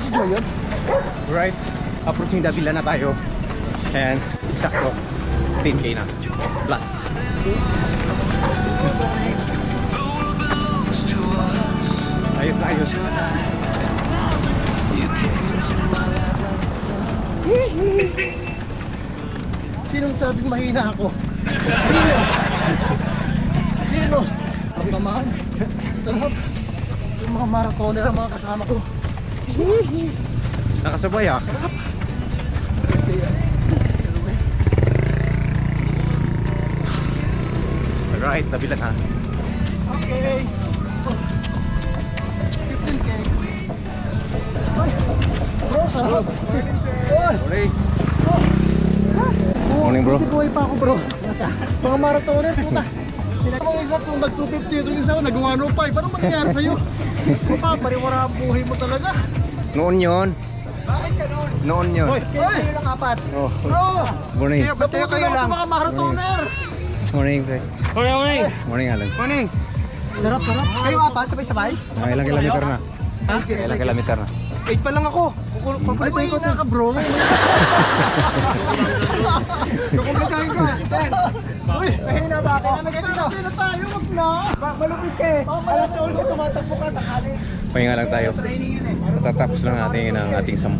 Video yun? Right, approaching Davila na tayo. And sakto 10k na plus. Ayos na ayos. Sinong sabing mahina ako? Sino? Sino? Ang naman. Sarap. Yung mga marathoner ang mga kasama ko. Nakasabay ah. Alright, Davila na. Okay. 15k. Ay, bro, sarap. Morning. Morning, bro. Hindi buhay pa ako, bro. Mga marathoner, puta. Sinagawang isa kung nag-250 itong isa, nag-105. Paano mangyayari sa'yo? Puta, pariwara ang buhay mo talaga. Noon yon. Bakit ka noon? Noon yun. Hoy, kayo lang apat. Oh. Bro! Morning. Ba't kayo lang? Mga marathoner. Morning, pre. Morning! Morning, Alan. Morning! Sarap, sarap. Kayo apat, sabay-sabay? Mga ilang kilometer na? Ha? Ilang kilometer na? 8 pa lang ako. Ay, mahina ka, bro. Kukumpisahin ko. Uy, mahina ba ako? Mahina na tayo, wag na. Malupit ka eh. Alas 11, tumatakbo ka, takali. Pahinga lang tayo. Training yun eh. Tatapos lang natin ang ating 10.